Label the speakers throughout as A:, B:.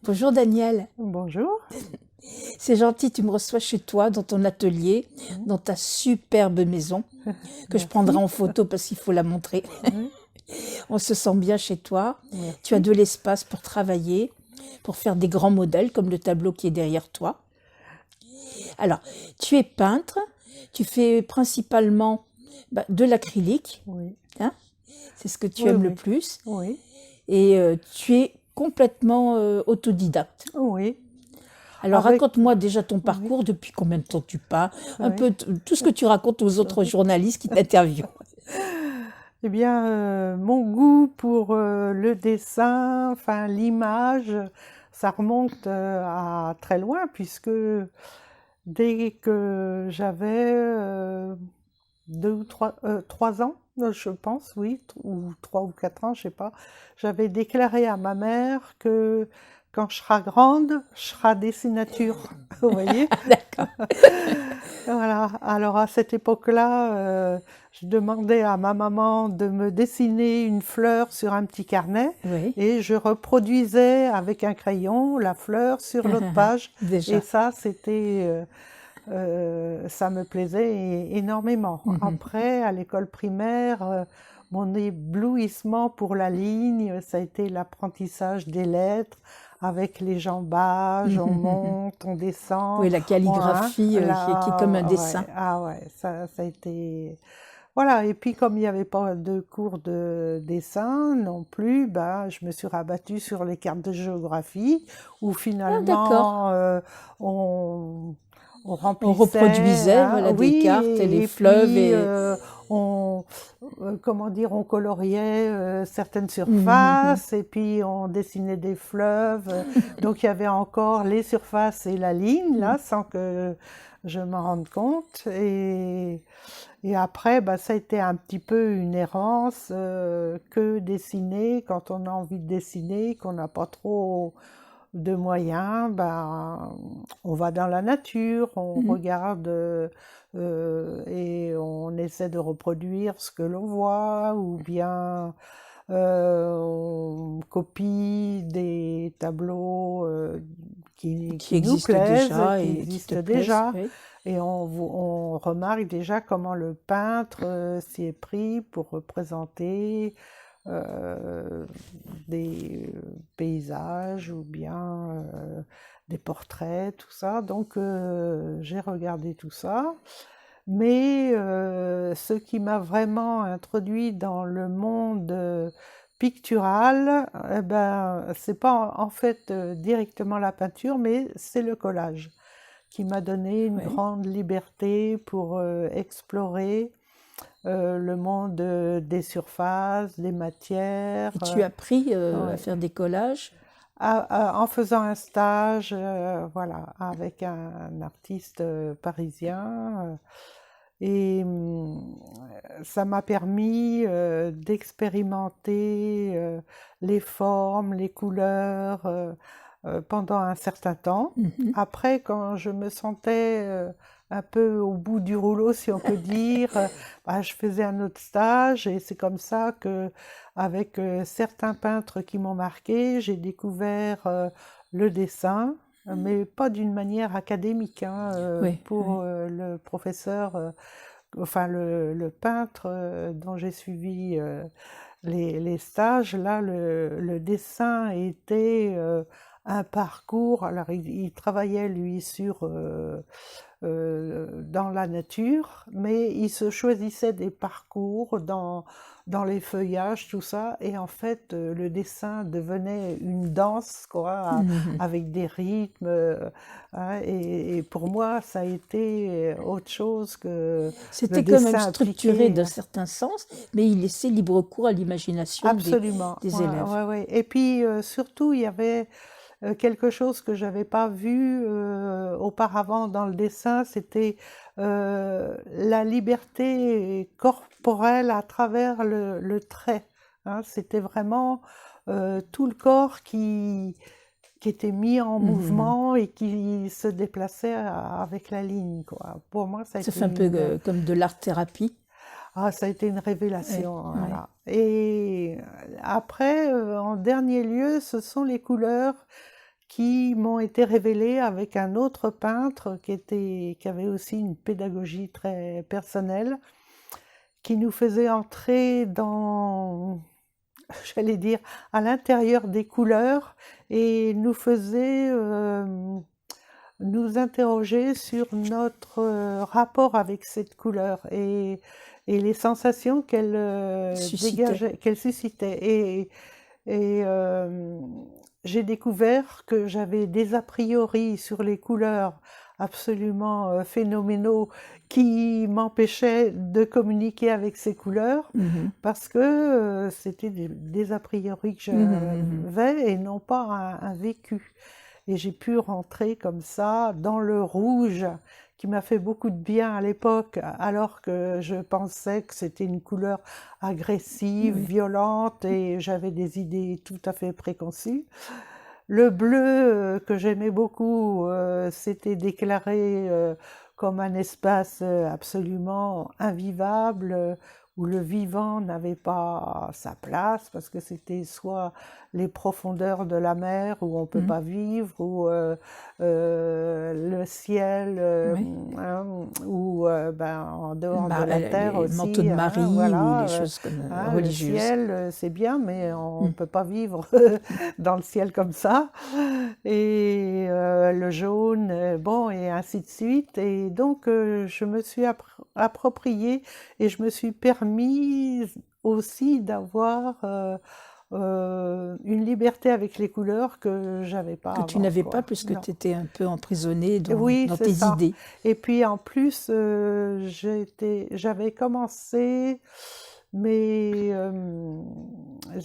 A: Bonjour Daniel,
B: Bonjour.
A: c'est gentil, tu me reçois chez toi, dans ton atelier, dans ta superbe maison, que je prendrai
B: Merci.
A: en photo parce qu'il faut la montrer.
B: Oui,
A: On se sent bien chez toi, tu as
B: merci.
A: de l'espace pour travailler, pour faire des grands modèles comme le tableau qui est derrière toi. Alors, tu es peintre, tu fais principalement de l'acrylique,
B: Oui,
A: hein, c'est ce que tu
B: oui,
A: aimes le
B: oui,
A: plus,
B: oui,
A: et tu es complètement autodidacte.
B: oui.
A: Alors
B: Avec,
A: raconte-moi déjà ton
B: oui,
A: parcours, depuis combien de temps tu peins, un
B: oui.
A: peu tout ce que tu racontes aux autres journalistes qui t'interviewent.
B: Eh bien, mon goût pour le dessin, enfin l'image, ça remonte à très loin, puisque dès que j'avais 3 ans, je pense, oui, ou 3 ou 4 ans, je sais pas, j'avais déclaré à ma mère que quand je serai grande, je serai dessinature. Vous voyez?
A: D'accord.
B: Voilà. Alors à cette époque-là, je demandais à ma maman de me dessiner une fleur sur un petit carnet
A: Oui,
B: et je reproduisais avec un crayon la fleur sur l'autre page. Et
A: déjà.
B: ça, ça me plaisait énormément.
A: Mhm.
B: Après, à l'école primaire, mon éblouissement pour la ligne, ça a été l'apprentissage des lettres avec les jambages, on monte, on descend,
A: Oui, la
B: hein,
A: calligraphie qui est comme un
B: là,
A: dessin.
B: ouais, ah ouais, ça a été... Voilà, et puis comme il n'y avait pas de cours de dessin non plus, bah, je me suis rabattue sur les cartes de géographie, où
A: Ah, d'accord.
B: finalement on, on
A: On
B: remplissait,
A: reproduisait,
B: hein,
A: voilà, des
B: oui,
A: cartes, les
B: et
A: fleuves
B: puis
A: et...
B: on, comment dire, on coloriait certaines
A: Mhm.
B: surfaces, et puis on dessinait des fleuves. Donc il y avait encore les surfaces et la ligne, là, sans que je m'en rende compte. Et après, bah, ça a été un petit peu une errance que dessiner quand on a envie de dessiner, qu'on n'a pas trop de moyens, ben, on va dans la nature, on
A: Mhm.
B: regarde et on essaie de reproduire ce que l'on voit, ou bien on copie des tableaux
A: Qui
B: qui nous
A: existent
B: plaisent,
A: déjà
B: qui
A: et qui te
B: existent
A: plaisent,
B: déjà,
A: oui.
B: et on remarque déjà comment le peintre s'y est pris pour représenter euh, des paysages ou bien des portraits, tout ça. Donc j'ai regardé tout ça. Mais ce qui m'a vraiment introduit dans le monde pictural, eh ben, c'est pas en fait directement la peinture, mais c'est le collage qui m'a donné une
A: Oui.
B: grande liberté pour explorer le monde des surfaces, des matières.
A: Et tu as appris à
B: Ouais.
A: faire des collages.
B: En faisant un stage, voilà, avec un artiste parisien. Et ça m'a permis d'expérimenter les formes, les couleurs pendant un certain temps.
A: Mhm.
B: Après, quand je me sentais un peu au bout du rouleau, si on peut dire, bah, je faisais un autre stage, et c'est comme ça que, avec certains peintres qui m'ont marqué, j'ai découvert le dessin, mais pas d'une manière académique, hein,
A: Oui,
B: pour
A: oui.
B: le professeur, enfin le peintre dont j'ai suivi les stages. Là, le dessin était un parcours. Alors, il travaillait, lui, dans la nature, mais il se choisissait des parcours dans les feuillages, tout ça, et en fait, le dessin devenait une danse, quoi,
A: Mhm.
B: avec des rythmes, hein, et pour moi, ça a été autre chose que le
A: C'était quand même
B: dessin
A: structuré
B: appliqué,
A: d'un
B: hein.
A: certain sens, mais il laissait libre cours à l'imagination
B: Absolument,
A: des
B: ouais,
A: élèves.
B: ouais, ouais. Et puis surtout, il y avait quelque chose que j'avais pas vu auparavant dans le dessin, c'était la liberté corporelle à travers le trait, hein. C'était vraiment tout le corps qui était mis en
A: Mhm.
B: mouvement et qui se déplaçait avec la ligne, quoi. Pour moi, ça a
A: Ça
B: été
A: fait un peu comme de l'art-thérapie.
B: ça a été une
A: Oui,
B: révélation,
A: oui.
B: voilà. Et après, en dernier lieu, ce sont les couleurs qui m'ont été révélées avec un autre peintre qui avait aussi une pédagogie très personnelle, qui nous faisait entrer dans, j'allais dire, à l'intérieur des couleurs et nous faisait nous interroger sur notre rapport avec cette couleur et les sensations qu'elle
A: Suscitait.
B: dégageait, qu'elle suscitait. Et j'ai découvert que j'avais des a priori sur les couleurs absolument phénoménaux qui m'empêchaient de communiquer avec ces couleurs
A: Mhm.
B: parce que c'était des a priori que
A: Mhm.
B: j'avais et non pas un vécu. Et j'ai pu rentrer comme ça dans le rouge qui m'a fait beaucoup de bien à l'époque, alors que je pensais que c'était une couleur agressive,
A: Oui.
B: violente, et j'avais des idées tout à fait préconçues. Le bleu, que j'aimais beaucoup, s'était déclaré comme un espace absolument invivable, où le vivant n'avait pas sa place, parce que c'était soit les profondeurs de la mer où on ne peut
A: Mhm.
B: pas vivre, ou le ciel,
A: Oui.
B: hein, ou en dehors de la terre
A: Les manteaux
B: aussi,
A: de
B: hein,
A: Marie ou les
B: voilà.
A: choses comme
B: Hein, le
A: religieuses.
B: ciel, c'est bien, mais on ne
A: Mm.
B: peut pas vivre dans le ciel comme ça. Et le jaune, bon, et ainsi de suite. Et donc, je me suis appropriée et je me suis permis aussi d'avoir une liberté avec les couleurs que j'avais pas
A: Que tu
B: avant,
A: n'avais pas
B: quoi.
A: puisque
B: Non.
A: tu étais un peu emprisonnée
B: Oui,
A: dans
B: c'est
A: tes
B: ça.
A: idées.
B: Et puis en plus, j'avais commencé mes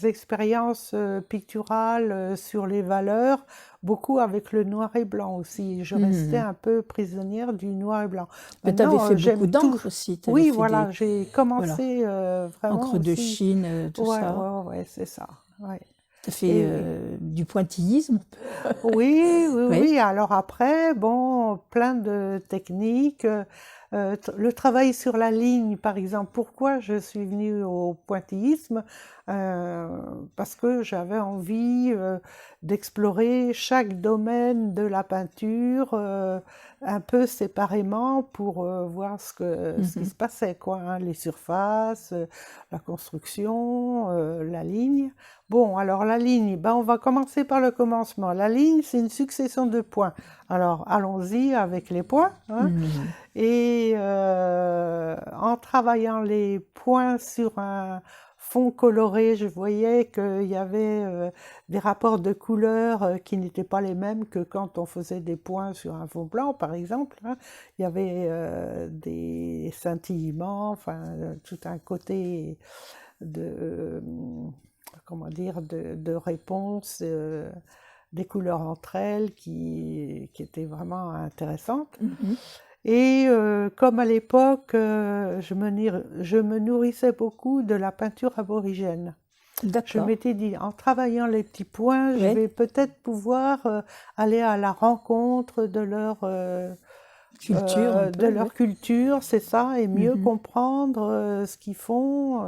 B: expériences picturales sur les valeurs, beaucoup avec le noir et blanc aussi. Je restais
A: Mhm.
B: un peu prisonnière du noir et blanc.
A: Mais tu avais
B: Maintenant,
A: fait beaucoup
B: j'aime tout.
A: d'encre aussi. Tu avais
B: Oui,
A: fait
B: voilà, j'ai
A: voilà,
B: commencé vraiment
A: encre de
B: aussi.
A: Chine, tout
B: Ouais,
A: ça.
B: ouais, ouais, c'est ça. Ouais.
A: Tu as fait
B: Et,
A: du pointillisme.
B: oui, oui,
A: Oui.
B: oui. Alors après, bon, plein de techniques. Le travail sur la ligne, par exemple. Pourquoi je suis venue au pointillisme? Euh, Parce que j'avais envie d'explorer chaque domaine de la peinture un peu séparément pour voir ce qui
A: Mhm.
B: se passait, quoi, hein, les surfaces, la construction, la ligne. Bon, alors la ligne, ben on va commencer par le commencement. La ligne, c'est une succession de points. Alors allons-y avec les points, hein.
A: Mhm.
B: Et en travaillant les points sur un fond coloré, je voyais qu'il y avait des rapports de couleurs qui n'étaient pas les mêmes que quand on faisait des points sur un fond blanc, par exemple, hein. Il y avait des scintillements, enfin tout un côté de, comment dire, de réponse des couleurs entre elles qui étaient vraiment intéressantes.
A: Mhm.
B: Et comme à l'époque, je me nourrissais beaucoup de la peinture aborigène. Je
A: D'accord.
B: m'étais dit, en travaillant les petits points, je
A: Oui.
B: vais peut-être pouvoir aller à la rencontre
A: Culture un
B: de
A: peu, oui.
B: leur culture, c'est ça, et mieux
A: Mhm.
B: comprendre ce qu'ils font.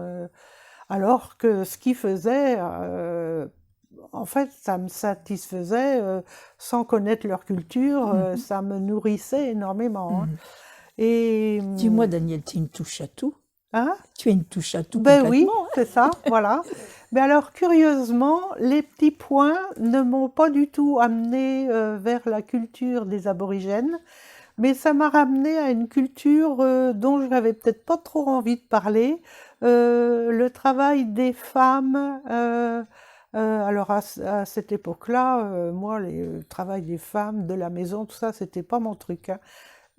B: Alors que ce qu'ils faisaient, en fait, ça me satisfaisait sans connaître leur culture,
A: Mhm.
B: ça me nourrissait énormément, hein.
A: Mhm.
B: Et
A: Dis-moi, Daniel, tu as une touche à tout.
B: hein?
A: Tu as une touche à tout
B: Ben oui,
A: complètement.
B: c'est ça, voilà. Mais alors, curieusement, les petits points ne m'ont pas du tout amené vers la culture des aborigènes, mais ça m'a ramené à une culture dont je n'avais peut-être pas trop envie de parler, le travail des femmes. Alors à cette époque-là, moi, le travail des femmes, de la maison, tout ça, c'était pas mon truc, hein.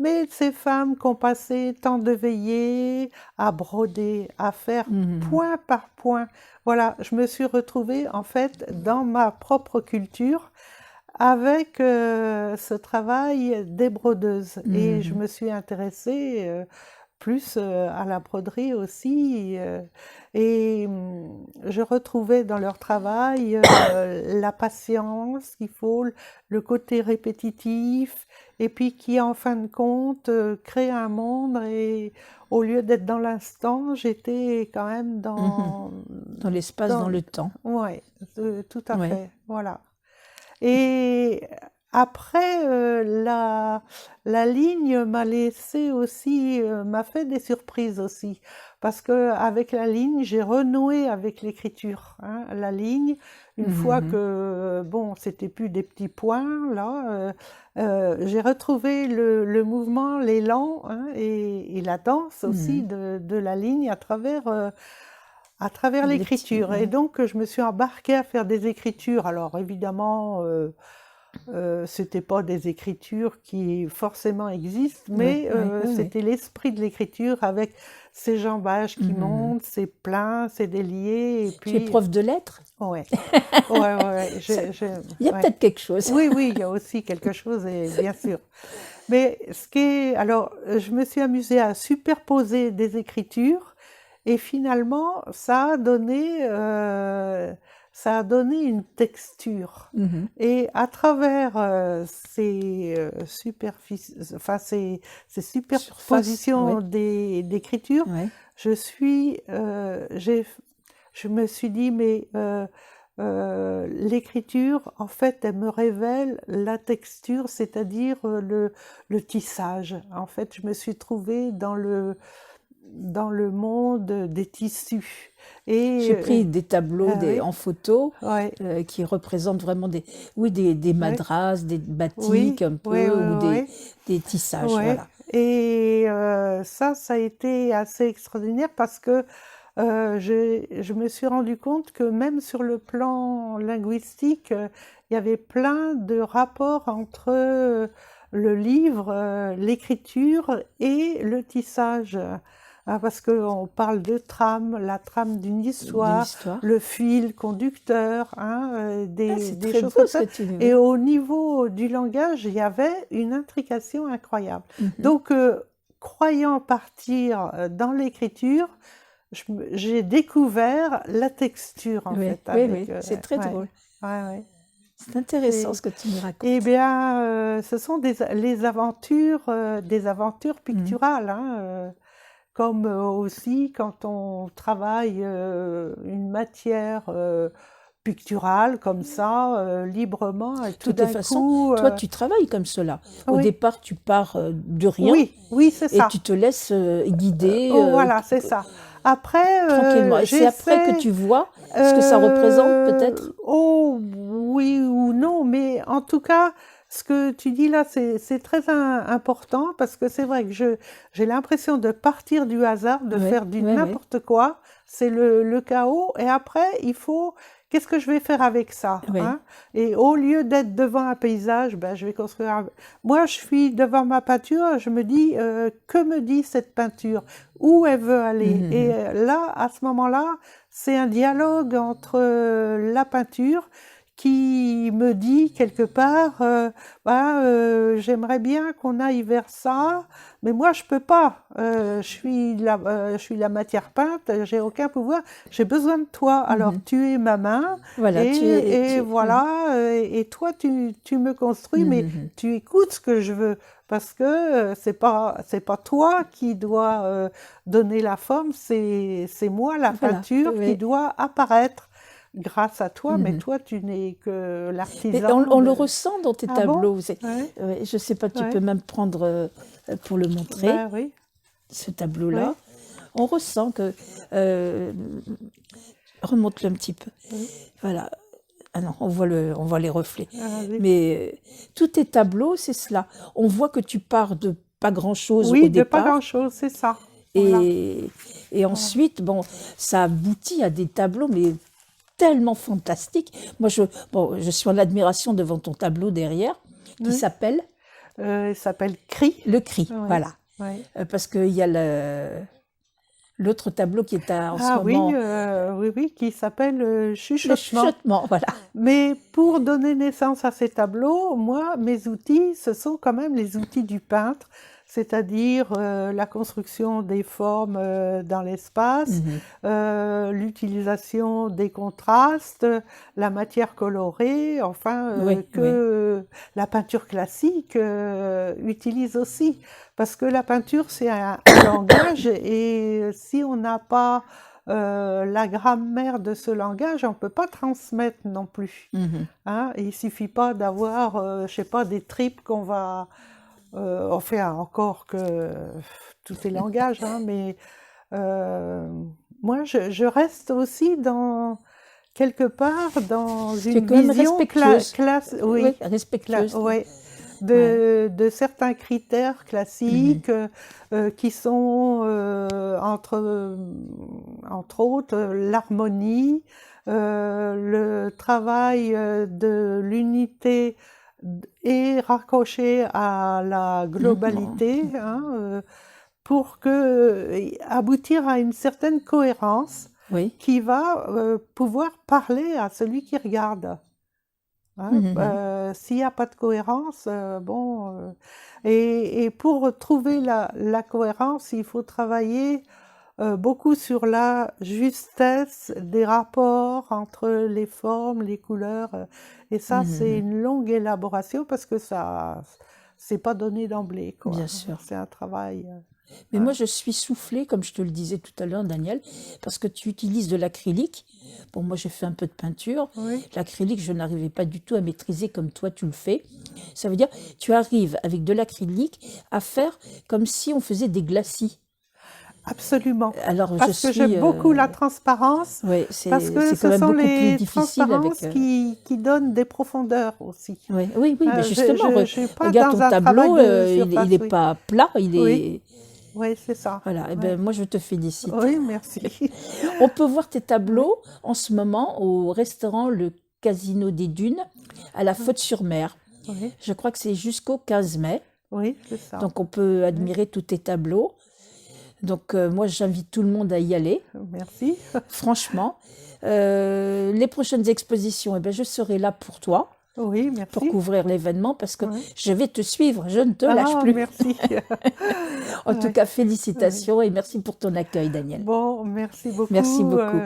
B: Mais ces femmes qui ont passé tant de veillées à broder, à faire
A: Mhm.
B: point par point, voilà, je me suis retrouvée en fait dans ma propre culture avec ce travail des brodeuses. Et je
A: Mhm.
B: me suis intéressée plus à la broderie aussi. Et je retrouvais dans leur travail la patience qu'il faut, le côté répétitif, et puis qui en fin de compte crée un monde. Et au lieu d'être dans l'instant, j'étais quand même
A: Mhm. Dans l'espace, dans
B: dans,
A: le temps.
B: ouais, tout à
A: Oui.
B: fait, voilà. Et après, la ligne m'a laissé aussi, m'a fait des surprises aussi. Parce que avec la ligne, j'ai renoué avec l'écriture, hein. La ligne, une fois
A: Mhm.
B: que, bon, c'était plus des petits points, là, j'ai retrouvé le mouvement, l'élan, hein, et la danse aussi
A: Mhm.
B: de la ligne à travers l'écriture. Et
A: Ouais.
B: donc, je me suis embarquée à faire des écritures. Alors, évidemment, c'était pas des écritures qui forcément existent,
A: Ouais,
B: mais
A: ouais, ouais, ouais.
B: c'était l'esprit de l'écriture avec ses jambages qui
A: Mhm.
B: montent, ses pleins, ses déliés, et
A: Tu es
B: puis,
A: prof de lettres?
B: ouais, ouais, ouais, ouais,
A: Ça- Il y a
B: ouais.
A: peut-être quelque chose.
B: Oui, oui, il y a aussi quelque chose, et bien sûr. Mais ce qui est, alors, je me suis amusée à superposer des écritures et finalement, ça a donné une texture.
A: Mhm.
B: Et à travers enfin, ces
A: Surface,
B: superpositions
A: ouais,
B: d'écriture,
A: ouais.
B: je me suis dit, mais l'écriture, en fait, elle me révèle la texture, c'est-à-dire le tissage. En fait, je me suis trouvée dans le monde des tissus. Et
A: J'ai pris des tableaux
B: ah oui,
A: en photo
B: ouais,
A: qui représentent vraiment oui, des
B: ouais,
A: madras, des batiks
B: oui,
A: un
B: ouais,
A: peu, ou
B: ouais, ouais,
A: des tissages,
B: ouais.
A: voilà.
B: Et ça a été assez extraordinaire parce que je me suis rendu compte que même sur le plan linguistique, il y avait plein de rapports entre le livre, l'écriture et le tissage. Ah, parce qu'on parle de trame, la trame d'une
A: D'une
B: histoire,
A: histoire.
B: le fil conducteur, hein,
A: Ah, c'est
B: des
A: très
B: choses
A: beau
B: comme
A: ce
B: ça.
A: que tu dis,
B: Et
A: oui.
B: au niveau du langage, il y avait une intrication incroyable.
A: Mhm.
B: Donc, croyant partir dans l'écriture, j'ai découvert la texture en
A: Oui,
B: fait
A: oui,
B: avec
A: oui, c'est très
B: ouais,
A: drôle.
B: ouais, ouais.
A: C'est intéressant
B: C'est
A: ce que tu me
B: eh
A: racontes.
B: bien, ce sont des aventures
A: Mhm.
B: picturales, hein, comme aussi quand on travaille une matière picturale comme ça, librement, et
A: De
B: tout
A: toutes les
B: d'un
A: façons,
B: coup,
A: toi, tu travailles comme cela. Au
B: oui,
A: départ, tu pars de rien
B: oui, oui, c'est
A: et
B: ça.
A: tu te laisses guider
B: Oh, voilà, c'est ça. Après,
A: tranquillement. Et c'est après que
B: j'essaie.
A: tu vois ce que ça représente, peut-être?
B: Oh, oui ou non, mais en tout cas, ce que tu dis là, c'est très important parce que c'est vrai que j'ai l'impression de partir du hasard, de
A: Oui,
B: faire du
A: oui, oui.
B: n'importe quoi. C'est le chaos. Et après, qu'est-ce que je vais faire avec ça,
A: Oui.
B: hein? Et au lieu d'être devant un paysage, ben, je vais construire Moi, je suis devant ma peinture, je me dis, que me dit cette peinture? Où elle veut aller? Et
A: Mhm.
B: là, à ce moment-là, c'est un dialogue entre la peinture qui me dit quelque part, j'aimerais bien qu'on aille vers ça, mais moi je peux pas. Je suis la matière peinte, j'ai aucun pouvoir. J'ai besoin de toi. Alors
A: Mhm.
B: tu es ma main
A: Voilà,
B: et
A: oui.
B: voilà. Et toi tu me construis, mais
A: Mhm.
B: tu écoutes ce que je veux. Parce que c'est pas toi qui dois donner la forme, c'est moi, la
A: Voilà,
B: peinture, qui
A: oui.
B: doit apparaître grâce à toi, mais
A: Mhm.
B: toi, tu n'es que
A: Mais
B: l'artisan
A: on le
B: de...
A: ressent dans tes
B: Ah bon?
A: tableaux.
B: Ouais,
A: Ouais, je ne sais pas, tu peux
B: ouais,
A: même prendre pour le montrer,
B: ben oui,
A: ce tableau-là.
B: oui,
A: On ressent que... euh, remonte-le un petit peu.
B: oui.
A: Voilà. Ah non, on voit les reflets.
B: Ah, zut.
A: Mais tous tes tableaux, c'est cela. On voit que tu pars de pas grand-chose au
B: Oui, de pas
A: départ.
B: grand-chose, c'est ça. Voilà,
A: Et, et
B: voilà.
A: ensuite, bon, ça aboutit à des tableaux, mais tellement fantastiques. Moi, je suis en admiration devant ton tableau derrière, qui
B: Oui.
A: s'appelle
B: Il s'appelle Cri.
A: Le Cri.
B: Oui,
A: Voilà.
B: oui.
A: Parce qu'il y a l'autre tableau qui est en ce
B: Ah oui,
A: moment,
B: oui, oui, qui s'appelle
A: Le
B: Chuchotement.
A: Chuchotement. Voilà.
B: Mais pour donner naissance à ces tableaux, moi, mes outils, ce sont quand même les outils du peintre, c'est-à-dire la construction des formes dans l'espace,
A: Mhm.
B: l'utilisation des contrastes, la matière colorée, enfin,
A: Oui, oui.
B: que la peinture classique utilise aussi. Parce que la peinture, c'est un langage, et si on n'a pas la grammaire de ce langage, on ne peut pas transmettre non plus.
A: Mhm.
B: Hein. Il ne suffit pas d'avoir, je sais pas, des tripes qu'on va... enfin, encore que tous ces langages, hein, mais euh, moi, je reste aussi quelque part dans
A: Tu es
B: une
A: quand même
B: vision
A: respectueuse. Oui,
B: oui,
A: respectueuse.
B: ouais,
A: Ouais.
B: de certains critères
A: Mhm.
B: classiques qui sont, entre autres, l'harmonie, le travail de l'unité et raccroché à la
A: Mhm.
B: globalité, hein, pour aboutir à une certaine cohérence
A: Oui.
B: qui va pouvoir parler à celui qui regarde. Hein.
A: Mhm.
B: S'il n'y a pas de cohérence, bon, et pour trouver la cohérence, il faut travailler beaucoup sur la justesse des rapports entre les formes, les couleurs, et ça, c'est
A: Mhm.
B: une longue élaboration parce que ça, c'est pas donné d'emblée, quoi.
A: Bien sûr.
B: C'est un travail.
A: Mais moi,
B: Hein.
A: je suis soufflée, comme je te le disais tout à l'heure, Daniel, parce que tu utilises de l'acrylique. Bon, moi, j'ai fait un peu de peinture.
B: Oui,
A: L'acrylique, je n'arrivais pas du tout à maîtriser comme toi, tu le fais. Ça veut dire, tu arrives avec de l'acrylique à faire comme si on faisait des glacis.
B: absolument.
A: Alors, je
B: Parce que j'aime
A: suis...
B: beaucoup la transparence,
A: ouais,
B: parce que
A: c'est quand
B: ce
A: même
B: sont
A: beaucoup plus
B: les
A: difficile avec...
B: transparences qui donnent des profondeurs aussi.
A: ouais, oui, oui, mais justement,
B: Je suis pas
A: regarde
B: dans
A: ton
B: un travail
A: tableau,
B: de
A: il
B: surface,
A: est
B: oui.
A: pas plat, il
B: Oui,
A: est...
B: oui, c'est ça.
A: Voilà, et
B: Ouais.
A: ben, moi, je te félicite.
B: Oui, merci.
A: On peut voir tes
B: Oui,
A: tableaux en ce moment au restaurant Le Casino des Dunes à la Faute-sur-Mer.
B: oui,
A: Je crois que c'est jusqu'au 15 mai.
B: oui, c'est ça.
A: Donc on peut
B: Oui,
A: admirer tous tes tableaux. Donc moi j'invite tout le monde à y aller,
B: merci.
A: franchement. Les prochaines expositions, eh ben, je serai là pour toi,
B: Oui,
A: pour
B: merci.
A: couvrir l'événement, parce que
B: Oui.
A: je vais te suivre, je ne te lâche
B: Ah,
A: plus.
B: merci.
A: En tout
B: Ouais,
A: cas,
B: oui.
A: félicitations et merci pour ton accueil, Daniel.
B: Bon, merci
A: Merci
B: beaucoup.
A: beaucoup.